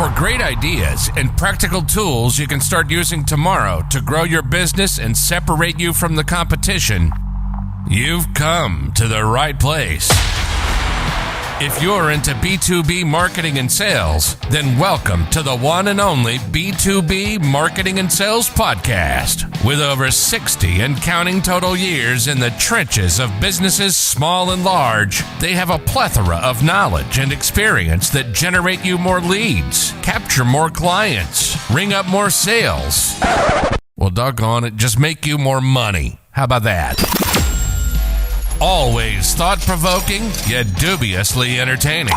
For great ideas and practical tools you can start using tomorrow to grow your business and separate you from the competition, you've come to the right place. If you're into B2B marketing and sales, then welcome to the one and only B2B Marketing and Sales Podcast. With over 60 and counting total years in the trenches of businesses small and large, they have a plethora of knowledge and experience that generate you more leads, capture more clients, ring up more sales. Well, doggone it, just make you more money. How about that? Always thought-provoking, yet dubiously entertaining.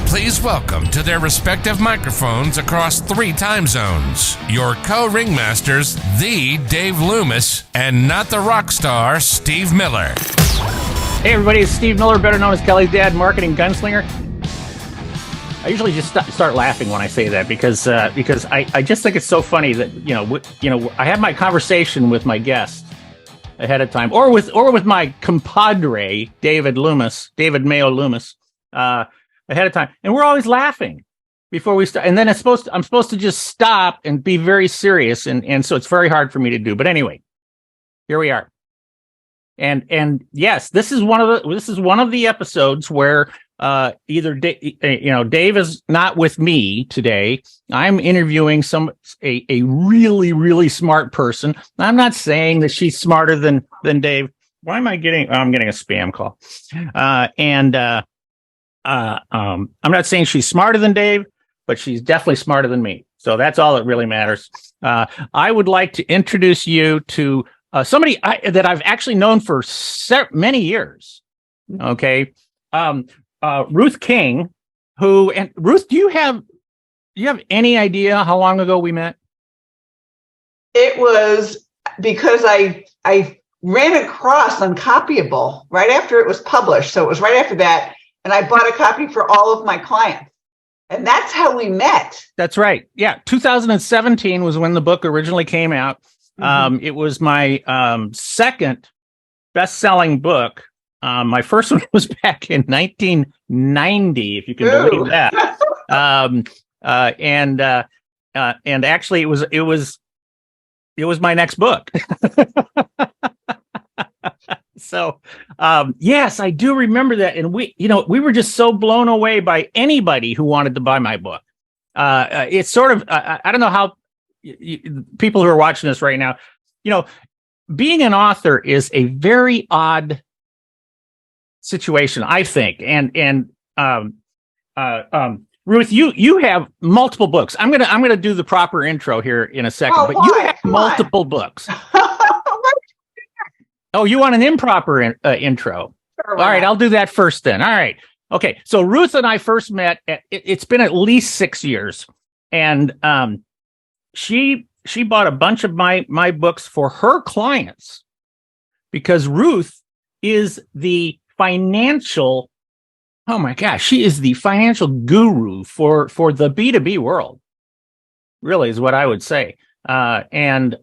Please welcome to their respective microphones across 3 time zones, your co-ringmasters, the Dave Loomis, and not the rock star, Steve Miller. Hey everybody, it's Steve Miller, better known as Kelly's dad, marketing gunslinger. I usually just start laughing when I say that because I just think it's so funny that I have my conversation with my guest ahead of time, or with my compadre David Mayo Loomis, ahead of time, and we're always laughing before we start, and then I'm supposed to just stop and be very serious, and so it's very hard for me to do. But anyway, here we are, and yes, this is one of the episodes where either Dave is not with me today. I'm interviewing a really, really smart person. I'm not saying that she's smarter than Dave. Why am I getting? I'm getting a spam call. I'm not saying she's smarter than Dave, but she's definitely smarter than me. So that's all that really matters. I would like to introduce you to somebody that I've actually known for many years. Okay. Ruth King, Ruth, do you have any idea how long ago we met? It was because I ran across Uncopyable right after it was published. So it was right after that. And I bought a copy for all of my clients. And that's how we met. That's right. Yeah. 2017 was when the book originally came out. Mm-hmm. It was my second best-selling book. My first one was back in 1990, if you can believe that. And actually, it was my next book. So, yes, I do remember that, and we were just so blown away by anybody who wanted to buy my book. It's sort of I don't know how people who are watching this right now, being an author is a very odd situation, I think. And Ruth, you have multiple books. I'm gonna do the proper intro here in a second, but you have multiple books. Oh, you want an improper intro? Sure, all right, I'll do that first then. All right. Okay. So Ruth and I first met. It's been at least 6 years, and she bought a bunch of my books for her clients because Ruth is the financial. Oh my gosh, she is the financial guru for the B2B world. Really is what I would say. And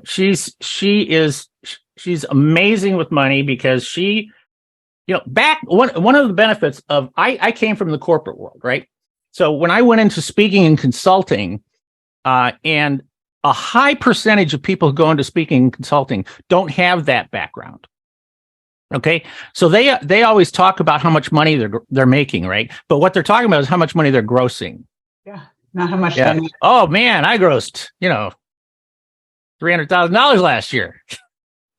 she's amazing with money because she, back one of the benefits of I came from the corporate world, right? So when I went into speaking and consulting, and a high percentage of people who go into speaking and consulting don't have that background. Okay, so they always talk about how much money they're making, right? But what they're talking about is how much money they're grossing. Yeah, not how much. Yeah. Oh man, I grossed $300,000 last year.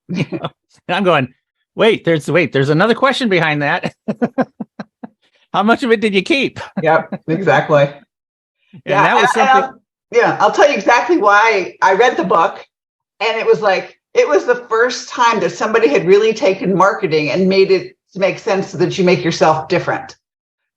And I'm going, wait, there's another question behind that. How much of it did you keep? Yep, exactly. And that was something. I'll tell you exactly why I read the book, and it was the first time that somebody had really taken marketing and made it to make sense so that you make yourself different.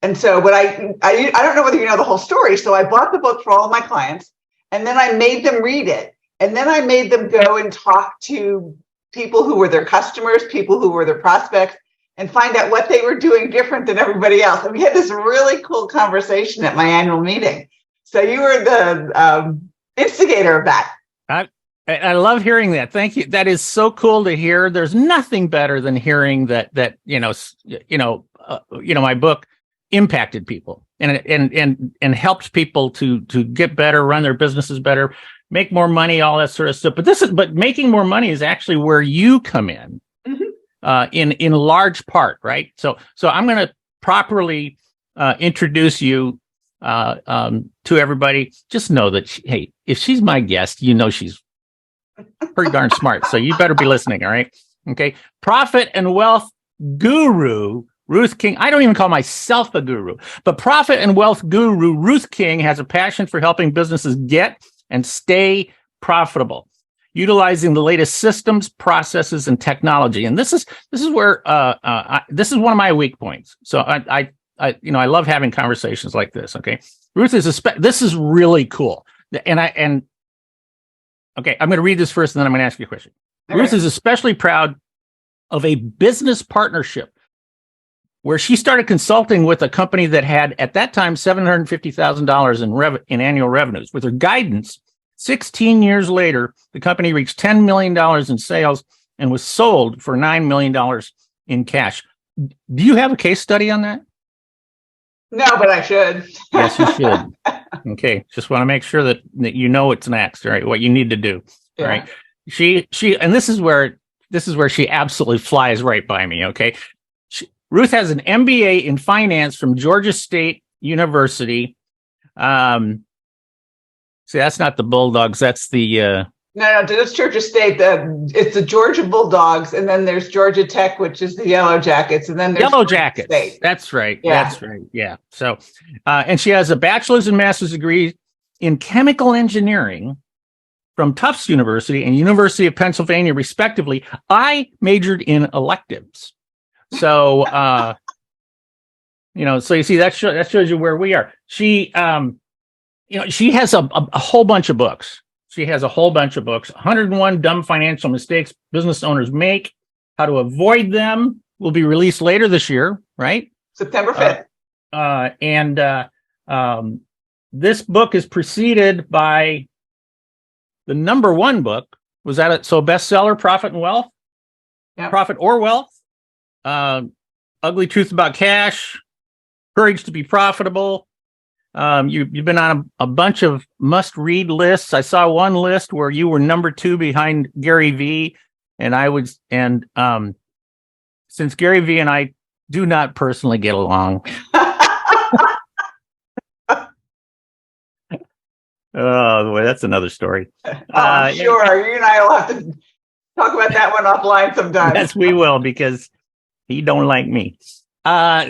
And so what I don't know whether you know the whole story. So I bought the book for all of my clients, and then I made them read it. And then I made them go and talk to people who were their customers, people who were their prospects, and find out what they were doing different than everybody else. And we had this really cool conversation at my annual meeting. So you were the instigator of that. I love hearing that. Thank you. That is so cool to hear. There's nothing better than hearing that my book impacted people. and helps people to get better, run their businesses better, make more money, all that sort of stuff. But making more money is actually where you come in, in large part, right? So I'm going to properly introduce you to everybody. Just know that hey, if she's my guest, she's pretty darn smart. So you better be listening. All right. Okay. Profit and wealth guru Ruth King. I don't even call myself a guru, but profit and wealth guru Ruth King has a passion for helping businesses get and stay profitable, utilizing the latest systems, processes, and technology. And this is where this is one of my weak points. So I love having conversations like this. Okay, Ruth this is really cool. Okay, I'm going to read this first, and then I'm going to ask you a question. Okay. Ruth is especially proud of a business partnership where she started consulting with a company that had, at that time, $750,000 in annual revenues. With her guidance, 16 years later, the company reached $10 million in sales and was sold for $9 million in cash. Do you have a case study on that? No, but I should. Yes, you should. Okay, just want to make sure that you know what's next, all right? What you need to do. Yeah. All right. She and this is where she absolutely flies right by me. Okay. Ruth has an MBA in finance from Georgia State University. See, that's not the Bulldogs. That's the No, it's Georgia State. It's the Georgia Bulldogs, and then there's Georgia Tech, which is the Yellow Jackets, and then there's Yellow Jackets. State. That's right. Yeah. That's right. Yeah. So, and she has a bachelor's and master's degree in chemical engineering from Tufts University and University of Pennsylvania, respectively. I majored in electives. So, so you see, that shows you where we are. She, she has a whole bunch of books. She has a whole bunch of books. 101 Dumb Financial Mistakes Business Owners Make, How to Avoid Them, will be released later this year, right? September 5th. This book is preceded by the number one book. Was that it? So bestseller, Profit and Wealth? Yeah. Profit or Wealth? Ugly Truth About Cash, Courage to Be Profitable. You've been on a bunch of must-read lists. I saw one list where you were number 2 behind Gary Vee, and since Gary Vee and I do not personally get along. Oh, boy, that's another story. Sure. You and I will have to talk about that one offline sometime. Yes, we will, because he don't like me. But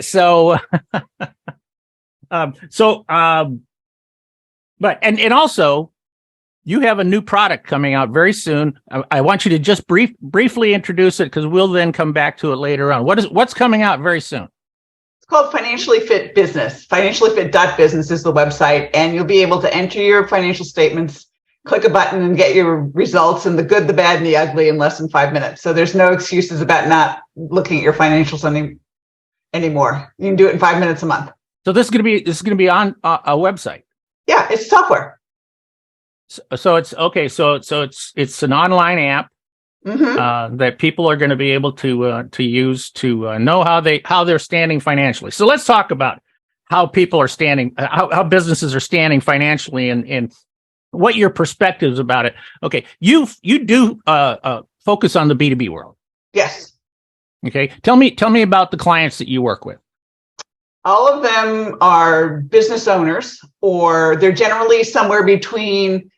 also, you have a new product coming out very soon. I want you to just briefly introduce it, because we'll then come back to it later on. What's coming out very soon? It's called Financially Fit Business. Financiallyfit.business is the website, and you'll be able to enter your financial statements, click a button, and get your results in the good, the bad, and the ugly in less than 5 minutes. So there's no excuses about not looking at your financials anymore. You can do it in 5 minutes a month. So this is going to be on a website. Yeah, it's software. So it's okay. So it's an online app that people are going to be able to use to know how they're standing financially. So let's talk about how people are standing, how businesses are standing financially, and what your perspectives about it. Okay, you do focus on the B2B world. Yes. Okay, tell me about the clients that you work with. All of them are business owners, or they're generally somewhere between,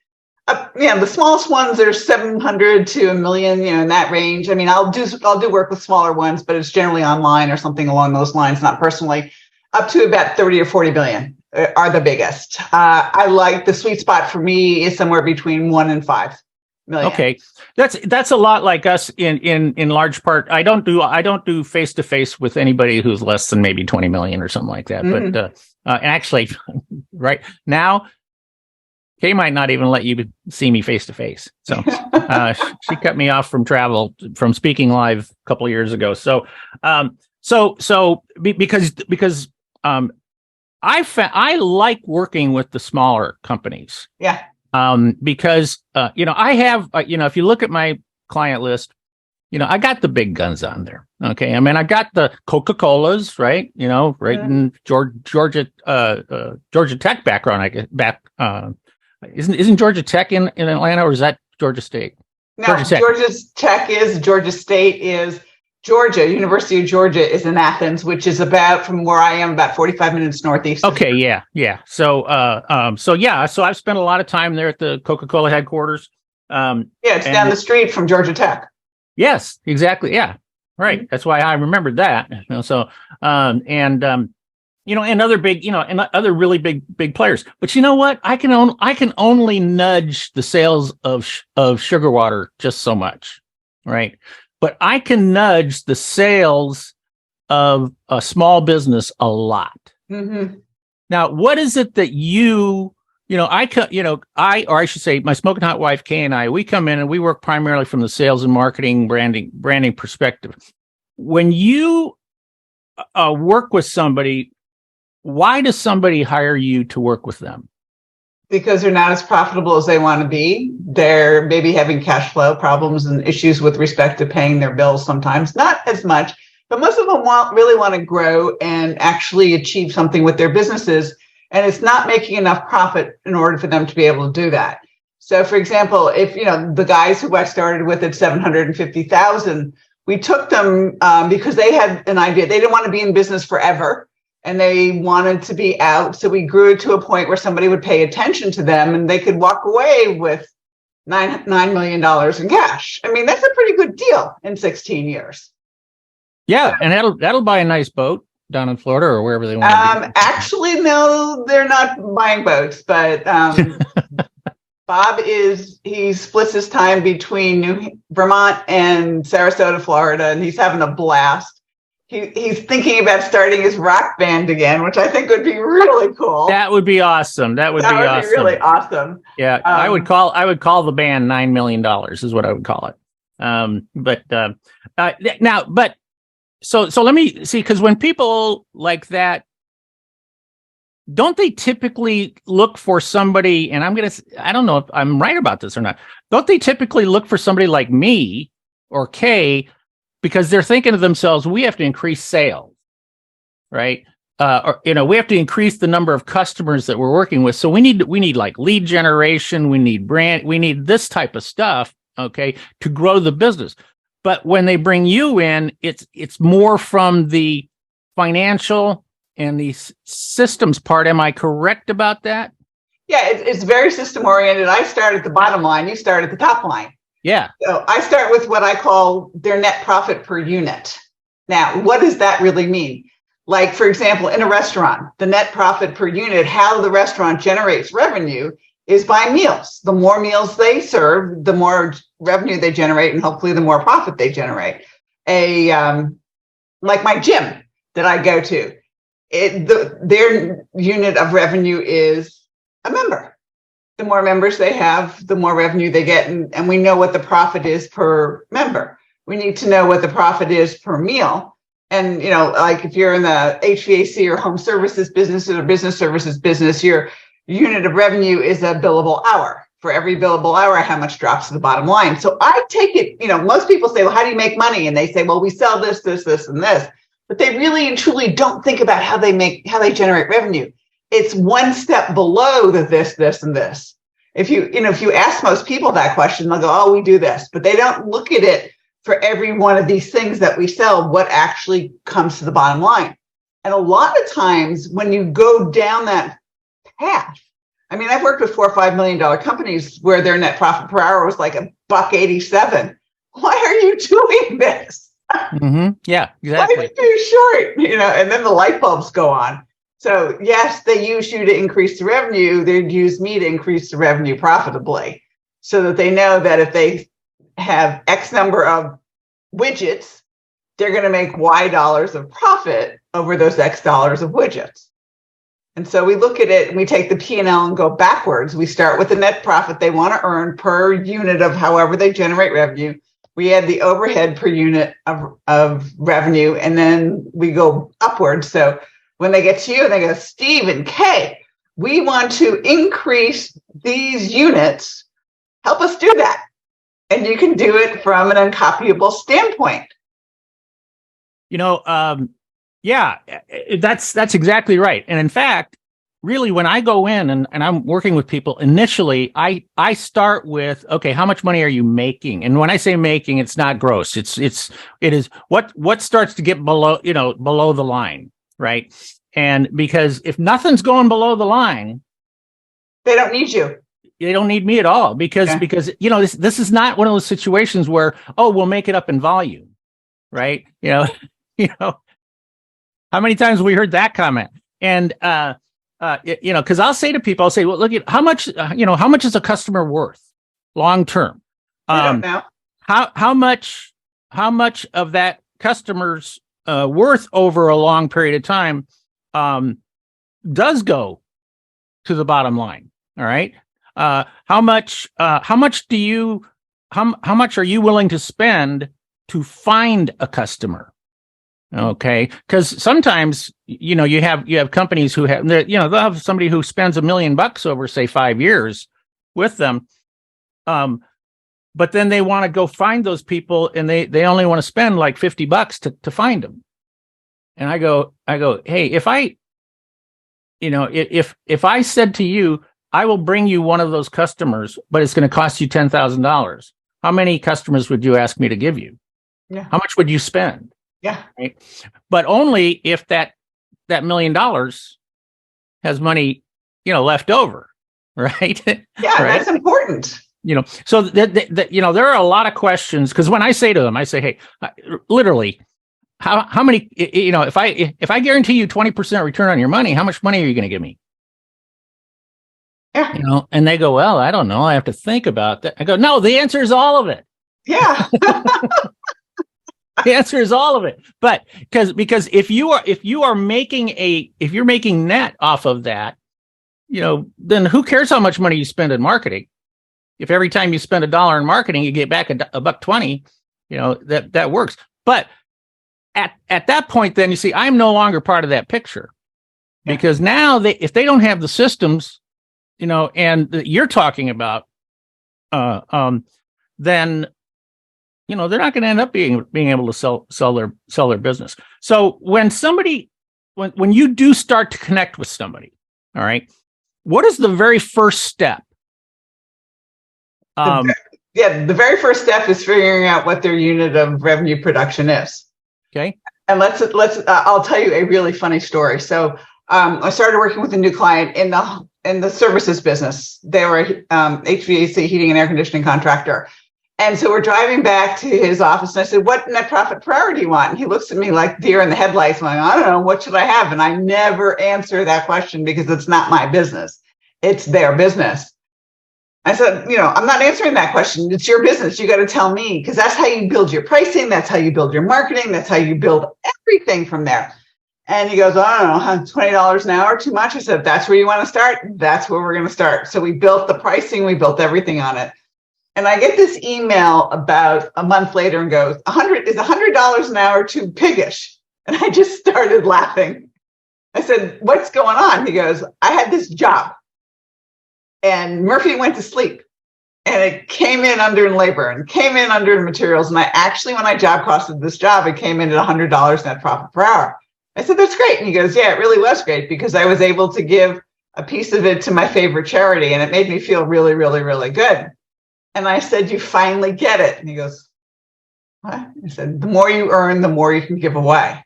the smallest ones are 700 to $1 million, in that range. I mean, I'll do work with smaller ones, but it's generally online or something along those lines, not personally. Up to about 30 or 40 billion are the biggest. I like the sweet spot for me is somewhere between 1 and 5 million. Okay, that's a lot like us in large part. I don't do face to face with anybody who's less than maybe 20 million or something like that. Mm-hmm. But and actually, right now, Kay might not even let you see me face to face. So she cut me off from speaking live a couple of years ago. So because I like working with the smaller companies. Yeah. Because I have if you look at my client list, I got the big guns on there. Okay. I mean, I got the Coca-Colas, right? In Georgia Tech background. I guess isn't Georgia Tech in Atlanta, or is that Georgia State? No, Georgia Tech is, Georgia State is, Georgia, University of Georgia is in Athens, which is about, from where I am, about 45 minutes northeast. Okay. Yeah. So I've spent a lot of time there at the Coca-Cola headquarters. It's down the street from Georgia Tech. Yes, exactly. Yeah, right. That's why I remembered that. And other big, and other really big players. But you know what? I can only nudge the sales of sugar water just so much, right? But I can nudge the sales of a small business a lot. Mm-hmm. Now, what is it that I should say, my smoking hot wife, Kay, and I, we come in and we work primarily from the sales and marketing, branding perspective. When you work with somebody, why does somebody hire you to work with them? Because they're not as profitable as they want to be. They're maybe having cash flow problems and issues with respect to paying their bills sometimes, not as much, but most of them really want to grow and actually achieve something with their businesses. And it's not making enough profit in order for them to be able to do that. So, for example, if, the guys who I started with at 750,000, we took them because they had an idea. They didn't want to be in business forever, and they wanted to be out. So we grew it to a point where somebody would pay attention to them and they could walk away with $9 million in cash. I mean, that's a pretty good deal in 16 years. Yeah, and that'll buy a nice boat down in Florida or wherever they want to be. Actually, no, they're not buying boats, but Bob he splits his time between Vermont and Sarasota, Florida, and he's having a blast. He's thinking about starting his rock band again, which I think would be really cool. That would be awesome. That would be really awesome. Yeah, I would call the band $9 million is what I would call it. So let me see, because when people like that, don't they typically look for somebody, and I don't know if I'm right about this or not, don't they typically look for somebody like me or Kay, because they're thinking to themselves, we have to increase sales, right? We have to increase the number of customers that we're working with. So we need like lead generation, we need brand, we need this type of stuff, okay, to grow the business. But when they bring you in, it's more from the financial and the systems part. Am I correct about that? Yeah, it's very system oriented. I start at the bottom line. You start at the top line. Yeah. So I start with what I call their net profit per unit. Now, what does that really mean? Like, for example, in a restaurant, the net profit per unit, how the restaurant generates revenue is by meals. The more meals they serve, the more revenue they generate, and hopefully the more profit they generate. Like my gym that I go to, their unit of revenue is a member. The more members they have, the more revenue they get, and we know what the profit is per member. We need to know what the profit is per meal. And, like if you're in the HVAC or home services business or business services business, your unit of revenue is a billable hour. For every billable hour, how much drops to the bottom line? So I take it, most people say, well, how do you make money? And they say, well, we sell this, this, this, and this. But they really and truly don't think about how they generate revenue. It's one step below the this, this, and this. If you ask most people that question, they'll go, oh, we do this. But they don't look at it for every one of these things that we sell, what actually comes to the bottom line. And a lot of times when you go down that path, I mean, I've worked with $4 or $5 million companies where their net profit per hour was like $1.87. Why are you doing this? Mm-hmm. Yeah, exactly. Why are you too short? And then the light bulbs go on. So yes, they use you to increase the revenue. They'd use me to increase the revenue profitably, so that they know that if they have X number of widgets, they're going to make Y dollars of profit over those X dollars of widgets. And so we look at it and we take the P&L and go backwards. We start with the net profit they want to earn per unit of however they generate revenue. We add the overhead per unit of revenue, and then we go upwards. So when they get to you, they go, Steve and Kay, we want to increase these units. Help us do that. And you can do it from an uncopyable standpoint. Yeah, that's exactly right. And in fact, really, when I go in and I'm working with people, initially, I start with, okay, how much money are you making? And when I say making, it's not gross. It is what starts to get below the line, right? And because if nothing's going below the line, they don't need you. They don't need me at all because this is not one of those situations where, oh, we'll make it up in volume, right? How many times have we heard that comment? And because I'll say to people, well, look at how much is a customer worth long term? I don't know. How much of that customer's worth over a long period of time does go to the bottom line? All right. How much are you willing to spend to find a customer? Okay, because sometimes you have companies who have they'll have somebody who spends $1 million over say 5 years with them, but then they want to go find those people and they only want to spend like $50 to find them. And I go, hey, if I said to you, I will bring you one of those customers, but it's going to cost you $10,000. How many customers would you ask me to give you? Yeah. How much would you spend? Yeah. Right? But only if that $1 million has money, left over. Right. Yeah. Right? That's important. So there are a lot of questions because when I say to them, I say, hey, literally, how many, if I guarantee you 20% return on your money, how much money are you going to give me? Yeah. And they go, well, I don't know. I have to think about that. I go, no, the answer is all of it. Yeah. The answer is all of it. But because if you're making net off of that, then who cares how much money you spend in marketing? If every time you spend $1 in marketing, you get back $1.20, that works. But at that point, then you see, I'm no longer part of that picture because now if they don't have the systems, and that you're talking about, then they're not going to end up being able to sell their business. So when you do start to connect with somebody, all right, what is the very first step? The very first step is figuring out what their unit of revenue production is. Okay. And I'll tell you a really funny story. So I started working with a new client in the services business. They were HVAC, heating and air conditioning contractor. And so we're driving back to his office, and I said, what net profit per hour do you want? And he looks at me like deer in the headlights, going, I don't know, what should I have? And I never answer that question because it's not my business. It's their business. I said, I'm not answering that question. It's your business. You got to tell me, because that's how you build your pricing. That's how you build your marketing. That's how you build everything from there. And he goes, I don't know, $20 an hour, too much? I said, that's where you want to start? That's where we're going to start. So we built the pricing. We built everything on it. And I get this email about a month later and goes, $100 an hour too piggish? And I just started laughing. I said, what's going on? He goes, I had this job and Murphy went to sleep and it came in under in labor and came in under in materials. And I actually, when I job costed this job, it came in at $100 net profit per hour. I said, that's great. And he goes, yeah, it really was great because I was able to give a piece of it to my favorite charity and it made me feel really, really, really good. And I said, you finally get it. And he goes, what? I said, the more you earn, the more you can give away.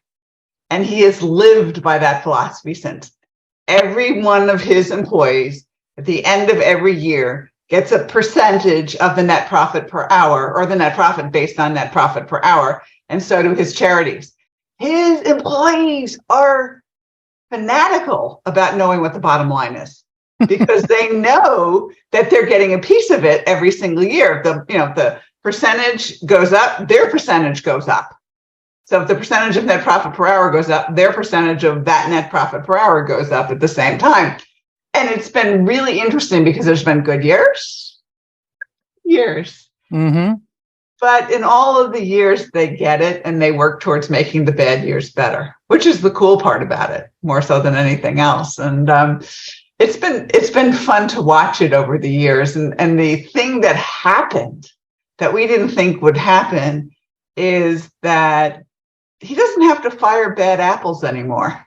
And he has lived by that philosophy since. Every one of his employees at the end of every year gets a percentage of the net profit per hour or the net profit based on net profit per hour. And so do his charities. His employees are fanatical about knowing what the bottom line is. Because they know that they're getting a piece of it every single year. The percentage goes up, their percentage goes up. So if the percentage of net profit per hour goes up, their percentage of that net profit per hour goes up at the same time. And it's been really interesting because there's been good years. Mm-hmm. But in all of the years, they get it and they work towards making the bad years better, which is the cool part about it, more so than anything else. And it's been fun to watch it over the years. And the thing that happened that we didn't think would happen is that he doesn't have to fire bad apples anymore.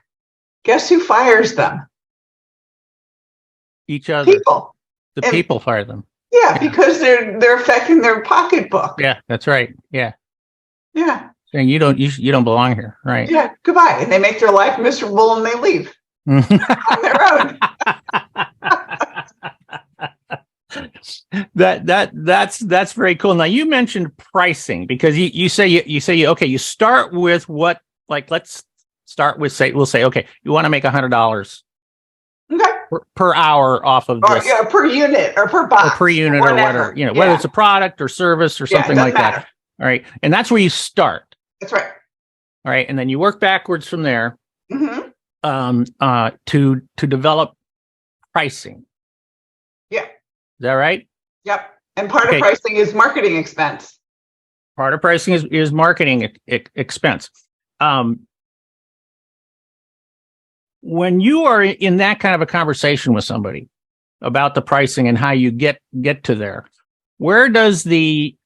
Guess who fires them? Each other. People. People fire them. Yeah, because they're affecting their pocketbook. Yeah, that's right. Yeah. Yeah. Saying you don't belong here, right? Yeah, goodbye. And they make their life miserable and they leave on their own. That's very cool. Now you mentioned pricing because you say okay, you start with what, like, let's start with we'll say okay, you want to make $100 per hour off of this, per unit or per box, or per unit or whatever, whether it's a product or service or something like that. All right, and that's where you start. That's right. All right, and then you work backwards from there Mm-hmm. To develop pricing. Yeah. Is that right? Yep. And part of pricing is marketing expense. Part of pricing is marketing expense. When you are in that kind of a conversation with somebody about the pricing and how you get to there, where does do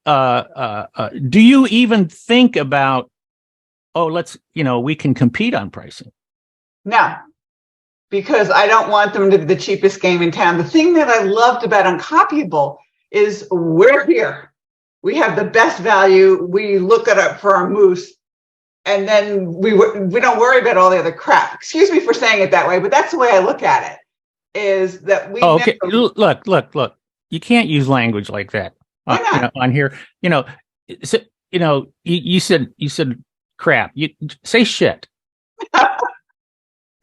you even think about, we can compete on pricing? No, because I don't want them to be the cheapest game in town. The thing that I loved about Uncopyable is we're here. We have the best value. We look it up for our moose, and then we don't worry about all the other crap. Excuse me for saying it that way, but that's the way I look at it. Is that we? Oh, okay. Look. You can't use language like that on here. You said crap. You say shit.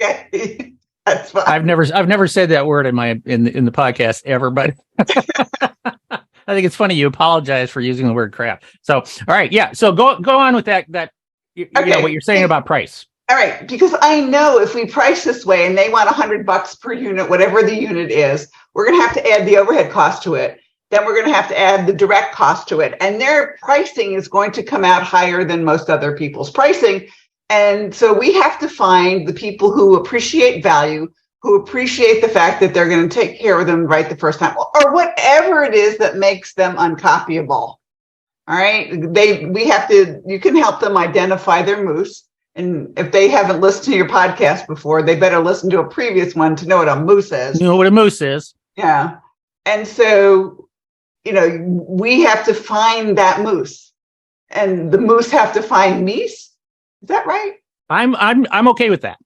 Okay. That's fine. I've never said that word in the podcast ever, but I think it's funny you apologize for using the word crap. So, all right, yeah. So go on with that. What you're saying about price. All right, because I know if we price this way and they want $100 per unit, whatever the unit is, we're going to have to add the overhead cost to it. Then we're going to have to add the direct cost to it, and their pricing is going to come out higher than most other people's pricing. And so we have to find the people who appreciate value, who appreciate the fact that they're going to take care of them right the first time, or whatever it is that makes them uncopyable. All right. You can help them identify their moose. And if they haven't listened to your podcast before, they better listen to a previous one to know what a moose is. You know what a moose is. Yeah. And so, we have to find that moose, and the moose have to find meese. Is that right? I'm okay with that.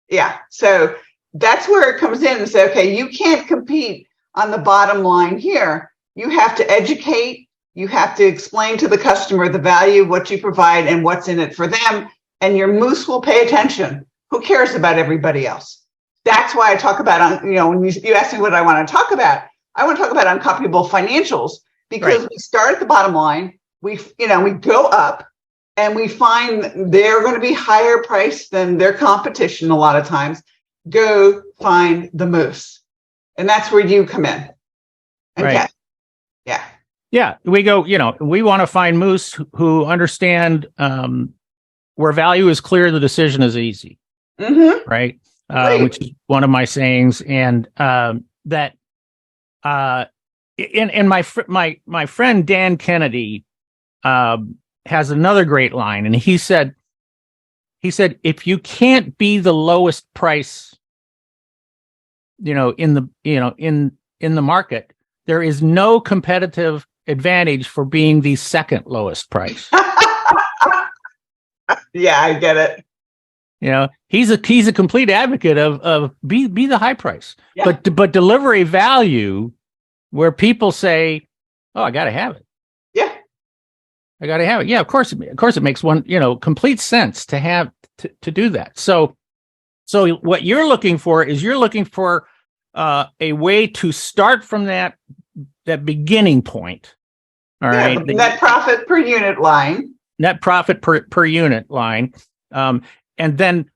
Yeah. So that's where it comes in and say, okay, you can't compete on the bottom line here. You have to educate. You have to explain to the customer the value of what you provide and what's in it for them. And your moose will pay attention. Who cares about everybody else? That's why I talk about, when you ask me what I want to talk about, I want to talk about uncopyable financials, because we start at the bottom line. We go up. And we find they're going to be higher priced than their competition a lot of times. Go find the moose. And that's where you come in. Okay. Right. Yeah. Yeah. We go, we want to find moose who understand where value is clear, the decision is easy. Mm-hmm. Right. Which is one of my sayings. And that and my friend Dan Kennedy has another great line, and he said, if you can't be the lowest price, in the market, there is no competitive advantage for being the second lowest price. Yeah, I get it. He's a complete advocate of be the high price, yeah. but deliver a value where people say, oh, I got to have it. Yeah. I got to have it. Yeah, of course it makes complete sense to have to do that. So what you're looking for is a way to start from that beginning point. All right. Net profit per unit line. Net profit per unit line. And then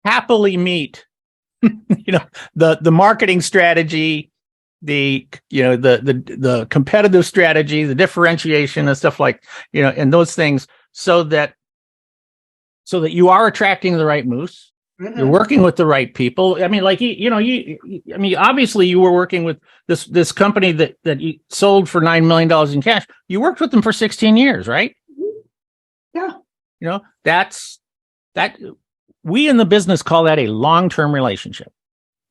happily meet, the marketing strategy, the competitive strategy, the differentiation and stuff like, and those things, so that you are attracting the right moose, Mhm. You're working with the right people. I mean, like I mean, obviously, you were working with this company that you sold for $9 million in cash. You worked with them for 16 years, right? Yeah. That's that. We in the business call that a long-term relationship.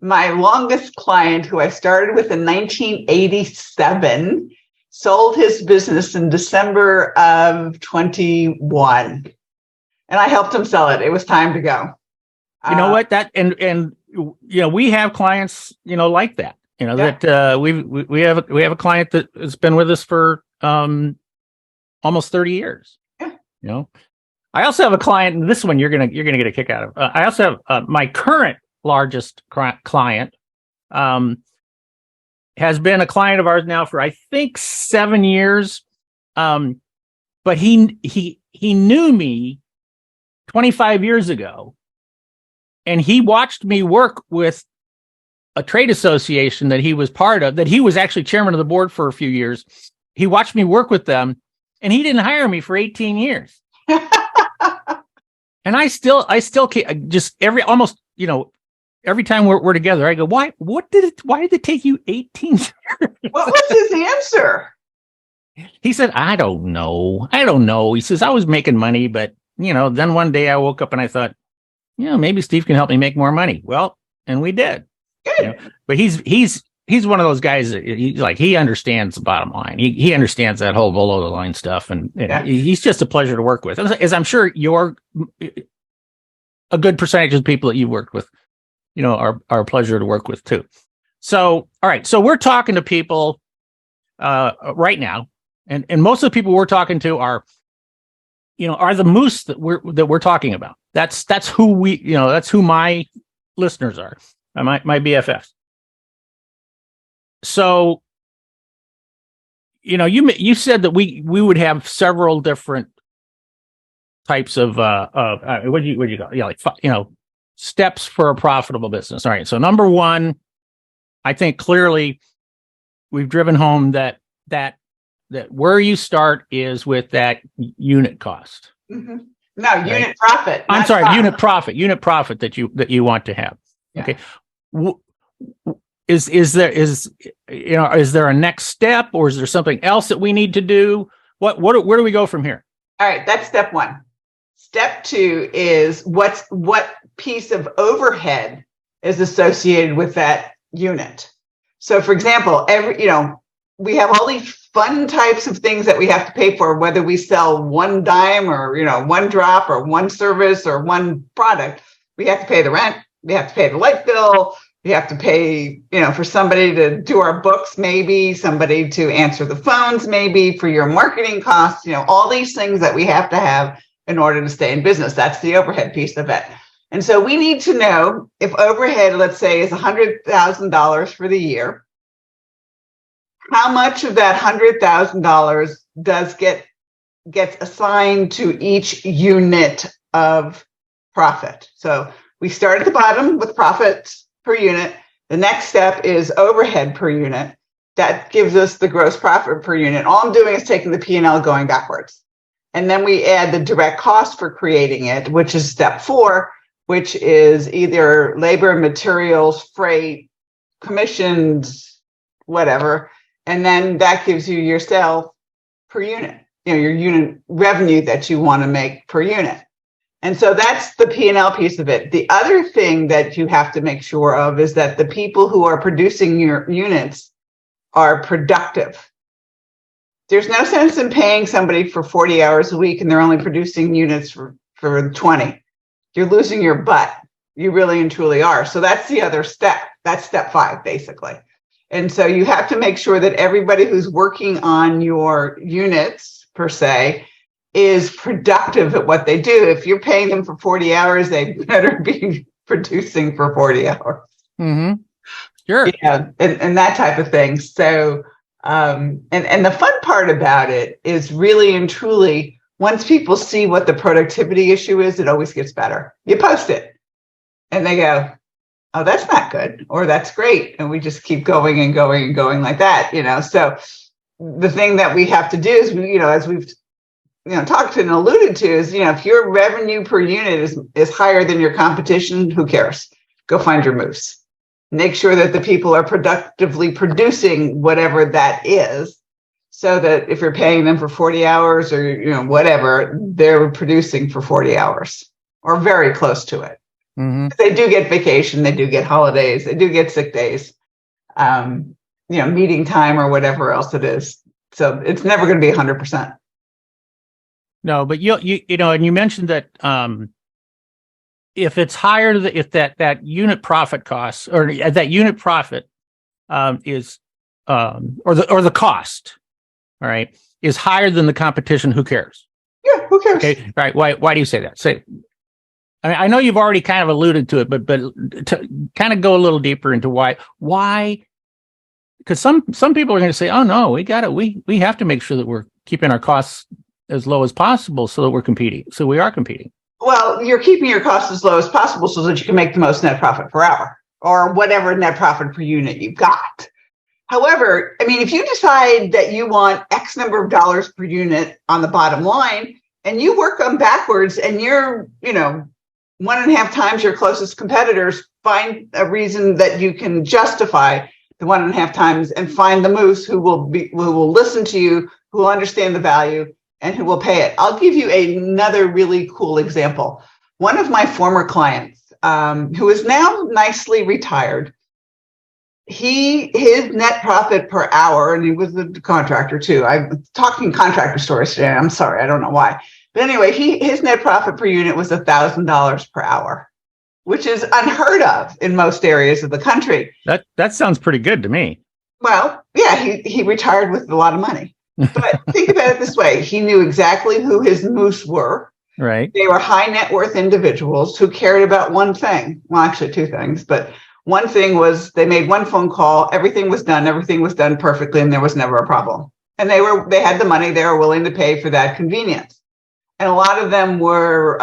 My longest client, who I started with in 1987, sold his business in December of 21. And I helped him sell it. It was time to go. You know what? That and we have clients, like that. That we have a client that has been with us for almost 30 years. Yeah. I also have a client, and this one you're gonna get a kick out of. I also have my current largest client has been a client of ours now for I think 7 years. But he knew me 25 years ago, and he watched me work with a trade association that he was part of, that he was actually chairman of the board for a few years. He watched me work with them, and he didn't hire me for 18 years. And I still just every time we're together, I go, why did it take you 18 years? What was his answer? He said, I don't know. He says, I was making money, but then one day I woke up and I thought, maybe Steve can help me make more money. Well, and we did. Good. But he's one of those guys that he understands the bottom line. He understands that whole below the line stuff, and he's just a pleasure to work with. As I'm sure a good percentage of the people that you worked with, are a pleasure to work with too. So, all right. So we're talking to people right now, and most of the people we're talking to are the moose that we're talking about. That's who that's who my listeners are, my BFFs. So, you said that we would have several different types of what do you call it? Steps for a profitable business. All right. So number one, I think clearly we've driven home that where you start is with that unit cost. Mm-hmm. No, unit profit. I'm sorry, profit. Unit profit that you want to have. Yeah. Okay. Is there a next step, or is there something else that we need to do? Where do we go from here? All right, that's step one. Step two is what piece of overhead is associated with that unit. So, for example, we have all these fun types of things that we have to pay for, whether we sell one dime or one drop or one service or one product. We have to pay the rent. We have to pay the light bill. We have to pay, for somebody to do our books, maybe somebody to answer the phones, maybe for your marketing costs, all these things that we have to have in order to stay in business. That's the overhead piece of it. And so we need to know if overhead, let's say, is $100,000 for the year, how much of that $100,000 gets assigned to each unit of profit. So we start at the bottom with profits per unit. The next step is overhead per unit. That gives us the gross profit per unit. All I'm doing is taking the P&L going backwards. And then we add the direct cost for creating it, which is step 4, which is either labor, materials, freight, commissions, whatever. And then that gives you your sale per unit, your unit revenue that you want to make per unit. And so that's the P&L piece of it. The other thing that you have to make sure of is that the people who are producing your units are productive. There's no sense in paying somebody for 40 hours a week and they're only producing units for 20. You're losing your butt. You really and truly are. So that's the other step. That's step 5, basically. And so you have to make sure that everybody who's working on your units, per se, is productive at what they do. If you're paying them for 40 hours, they better be producing for 40 hours. Mm-hmm. Sure. Yeah, and that type of thing. So, and the fun part about it is really and truly, once people see what the productivity issue is, it always gets better. You post it and they go, oh, that's not good, or that's great. And we just keep going and going and going like that, So the thing that we have to do is, as we've talked and alluded to is, if your revenue per unit is higher than your competition, who cares? Go find your moose. Make sure that the people are productively producing whatever that is, so that if you're paying them for 40 hours or, whatever, they're producing for 40 hours or very close to it. Mm-hmm. They do get vacation. They do get holidays. They do get sick days, meeting time or whatever else it is. So it's never going to be 100%. No, but and you mentioned that if it's higher, if that unit profit costs or that unit profit is or the cost, all right, is higher than the competition, who cares? Yeah, who cares? Okay, right. Why do you say that? I know you've already kind of alluded to it, but to kind of go a little deeper into why. Because some people are going to say, "Oh no, we have to make sure that we're keeping our costs as low as possible so that we're competing." So we are competing. Well, you're keeping your costs as low as possible so that you can make the most net profit per hour or whatever net profit per unit you've got. However, if you decide that you want X number of dollars per unit on the bottom line and you work them backwards and you're, 1.5 times your closest competitors, find a reason that you can justify the 1.5 times and find the moose who will listen to you, who will understand the value, and who will pay it. I'll give you another really cool example. One of my former clients, who is now nicely retired, his net profit per hour, and he was a contractor too. I'm talking contractor stories today. I'm sorry, I don't know why. But anyway, his net profit per unit was $1,000 per hour, which is unheard of in most areas of the country. That sounds pretty good to me. Well, yeah, he retired with a lot of money. But think about it this way. He knew exactly who his moose were. Right. They were high net worth individuals who cared about one thing. Well, actually two things, but one thing was they made one phone call. Everything was done perfectly, and there was never a problem. And they had the money. They were willing to pay for that convenience. And a lot of them were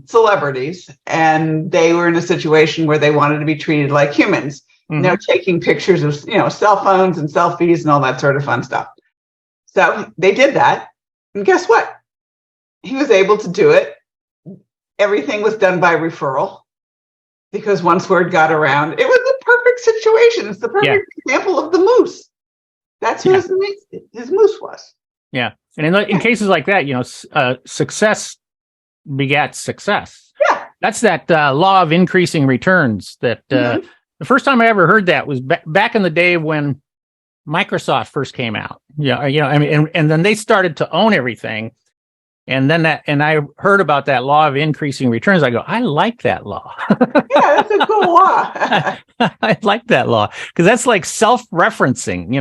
celebrities, and they were in a situation where they wanted to be treated like humans. Mm-hmm. Taking pictures of, cell phones and selfies and all that sort of fun stuff. So they did that. And guess what? He was able to do it. Everything was done by referral because once word got around, it was the perfect situation. It's the perfect example of the moose. That's who his moose was. Yeah. And in cases like that, success begets success. Yeah. That's that law of increasing returns that the first time I ever heard that was back in the day when Microsoft first came out. Yeah. And then they started to own everything. And then I heard about that law of increasing returns. I go, I like that law. Yeah, that's a cool law. I like that law because that's like self-referencing,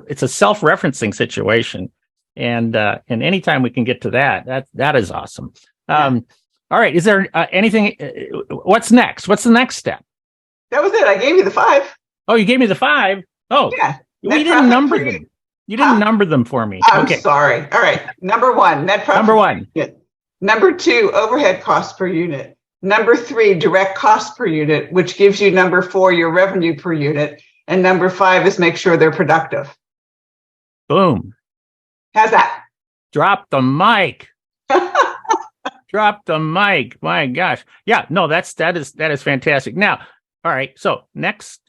it's a self-referencing situation. And anytime we can get to that is awesome. All right. Is there anything, what's next? What's the next step? That was it. I gave you the 5. Oh, you gave me the 5. Oh, yeah. We didn't number them. You didn't number them for me. I'm sorry. All right. Number 1, net profit. Number 1. Number 2, overhead costs per unit. Number 3, direct cost per unit, which gives you number 4, your revenue per unit. And number 5 is make sure they're productive. Boom. How's that? Drop the mic. Drop the mic. My gosh. Yeah, no, that is fantastic. Now, all right. So next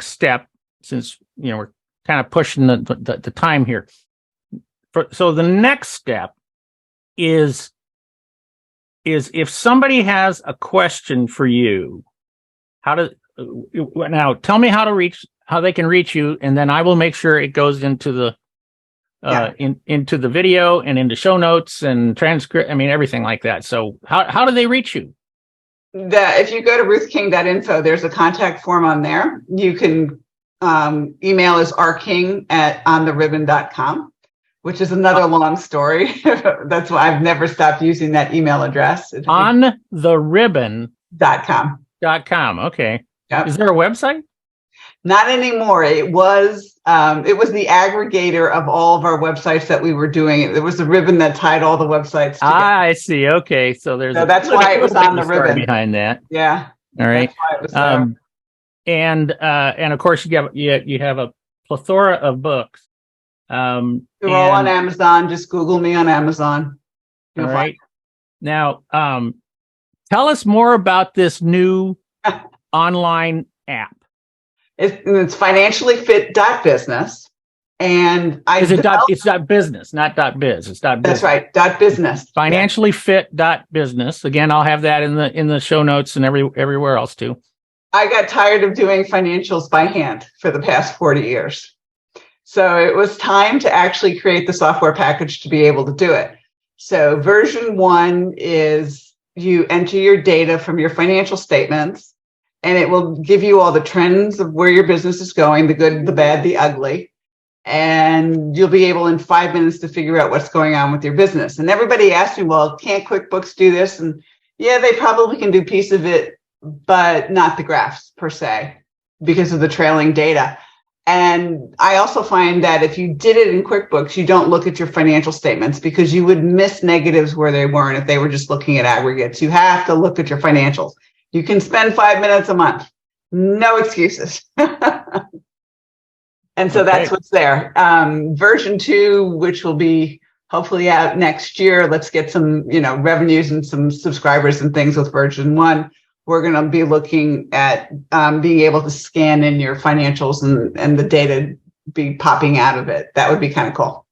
step, since we're kind of pushing the time here. So the next step is if somebody has a question for you, now tell me how they can reach you, and then I will make sure it goes into the into the video and into show notes and transcript. Everything like that. So how do they reach you? If you go to ruthking.info, there's a contact form on there. You can email is rking@onthe-ribbon.com, which is another long story. That's why I've never stopped using that email address. onthe-ribbon.com. Okay. Yep. Is there a website? Not anymore. It was the aggregator of all of our websites that we were doing. It was the ribbon that tied all the websites together. I see. Okay. So that's why it was on the ribbon behind that. Yeah. All right. That's why it was there. And of course you have a plethora of books. They're all on Amazon. Just Google me on Amazon. All right. Now, tell us more about this new online app. It's financiallyfit.business. And it's .business, not .biz. It's .business. That's right. .business. Financiallyfit.business. Again, I'll have that in the show notes and everywhere else too. I got tired of doing financials by hand for the past 40 years. So it was time to actually create the software package to be able to do it. So version 1 is you enter your data from your financial statements, and it will give you all the trends of where your business is going, the good, the bad, the ugly. And you'll be able in 5 minutes to figure out what's going on with your business. And everybody asked me, well, can't QuickBooks do this? And yeah, they probably can do a piece of it, but not the graphs per se, because of the trailing data. And I also find that if you did it in QuickBooks, you don't look at your financial statements because you would miss negatives where they weren't if they were just looking at aggregates. You have to look at your financials. You can spend 5 minutes a month. No excuses. And so that's what's there. Version 2, which will be hopefully out next year. Let's get some, revenues and some subscribers and things with version 1. We're going to be looking at being able to scan in your financials and the data be popping out of it. That would be kind of cool.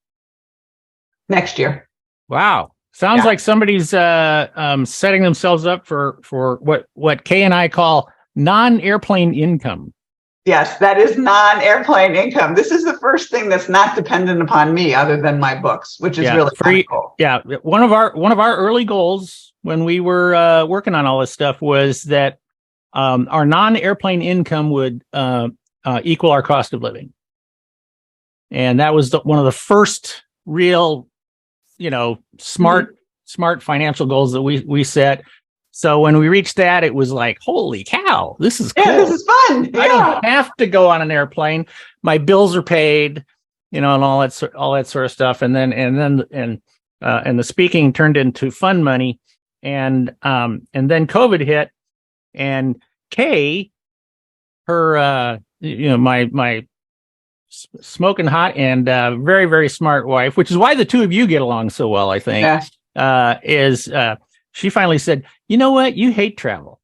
Next year. Wow. Sounds like somebody's setting themselves up for what Kay and I call non-airplane income. Yes, that is non-airplane income. This is the first thing that's not dependent upon me other than my books, which is really kind of cool. Yeah. One of our early goals when we were working on all this stuff was that our non-airplane income would equal our cost of living. And that was one of the first real, smart financial goals that we set. So when we reached that, it was like, holy cow, this is cool. Yeah, this is fun. Yeah. I don't have to go on an airplane. My bills are paid, and all that sort of stuff. And then the speaking turned into fun money. And then COVID hit, and Kay, her, my smoking hot and very, very smart wife, which is why the two of you get along so well, I think, she finally said, you know what? You hate travel.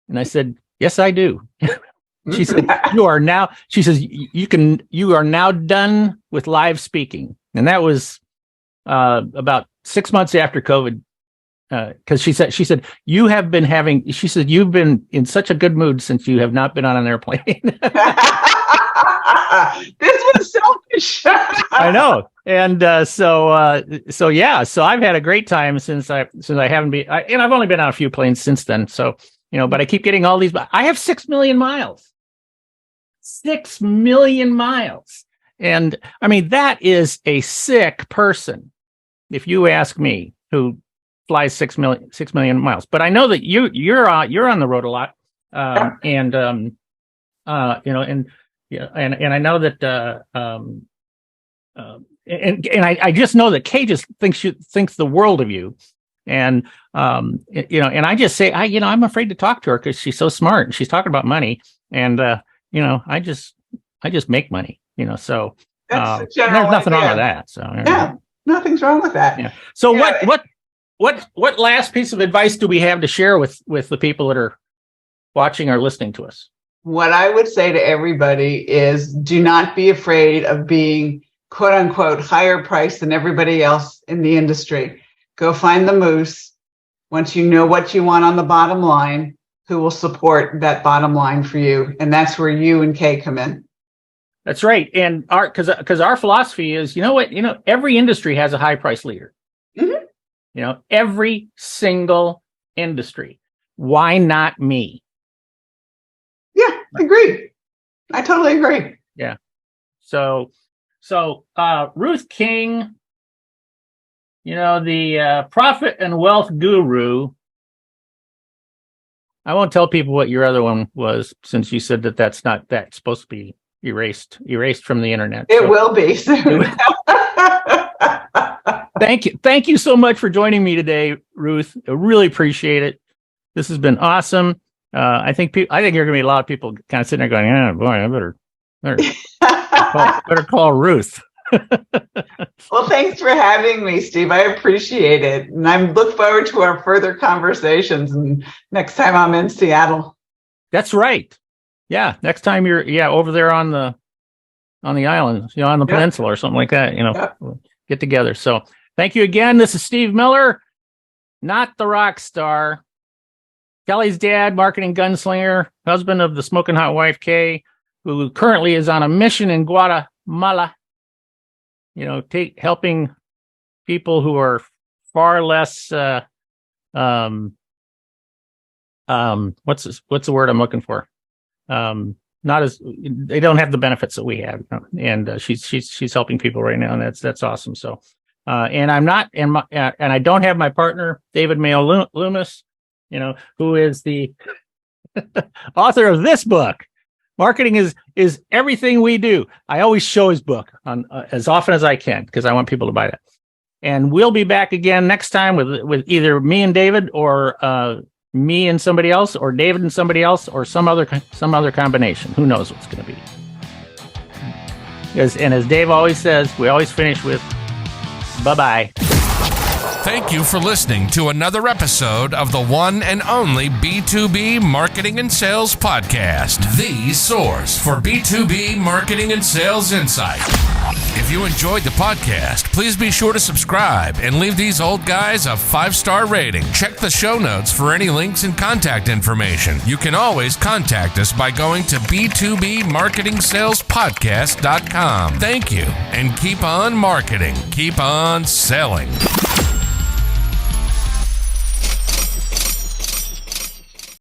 And I said, yes, I do. She said, you are now done with live speaking. And that was about 6 months after COVID. Because she said, you've been in such a good mood since you have not been on an airplane. This was selfish. I know. And so I've had a great time since I haven't been, and I've only been on a few planes since then. So, but I keep getting all these, I have 6 million miles. 6 million miles. And I mean, that is a sick person, if you ask me, who flies 6 million miles. But I know that you're on the road a lot. And I know that I just know that Kay just thinks the world of you, and and I just say I'm afraid to talk to her because she's so smart and she's talking about money, and I just make money, so there's nothing wrong with that. So nothing's wrong with that. Yeah. So what last piece of advice do we have to share with the people that are watching or listening to us? What I would say to everybody is do not be afraid of being quote unquote higher priced than everybody else in the industry. Go find the moose. Once you know what you want on the bottom line, who will support that bottom line for you. And that's where you and Kay come in. That's right. And because our philosophy is, every industry has a high price leader. Mm-hmm. Every single industry. Why not me? Yeah, agree. I totally agree. Yeah. So Ruth King, the profit and wealth guru. I won't tell people what your other one was, since you said that's supposed to be erased from the internet. It will be soon. Thank you so much for joining me today, Ruth. I really appreciate it. This has been awesome. I think you're going to be a lot of people kind of sitting there going, "Oh boy, I better call Ruth." Well, thanks for having me, Steve. I appreciate it. And I look forward to our further conversations and next time I'm in Seattle. That's right. Yeah. Next time you're over there on the island, on the peninsula or something like that, we'll get together. So thank you again. This is Steve Miller, not the rock star. Kelly's dad, marketing gunslinger, husband of the smoking hot wife, Kay, who currently is on a mission in Guatemala, helping people who are far less, what's the word I'm looking for? Not as, they don't have the benefits that we have. And she's helping people right now. And that's awesome. So, and I'm not, and I don't have my partner, David Mayo Loomis, who is the author of this book. Marketing is everything we do. I always show his book on as often as I can because I want people to buy that. And we'll be back again next time with either me and David or me and somebody else or David and somebody else or some other combination. Who knows what's going to be. And as Dave always says, we always finish with bye-bye. Thank you for listening to another episode of the one and only B2B Marketing and Sales Podcast, the source for B2B marketing and sales insight. If you enjoyed the podcast, please be sure to subscribe and leave these old guys a 5-star rating. Check the show notes for any links and contact information. You can always contact us by going to b2bmarketingsalespodcast.com. Thank you, and keep on marketing, keep on selling.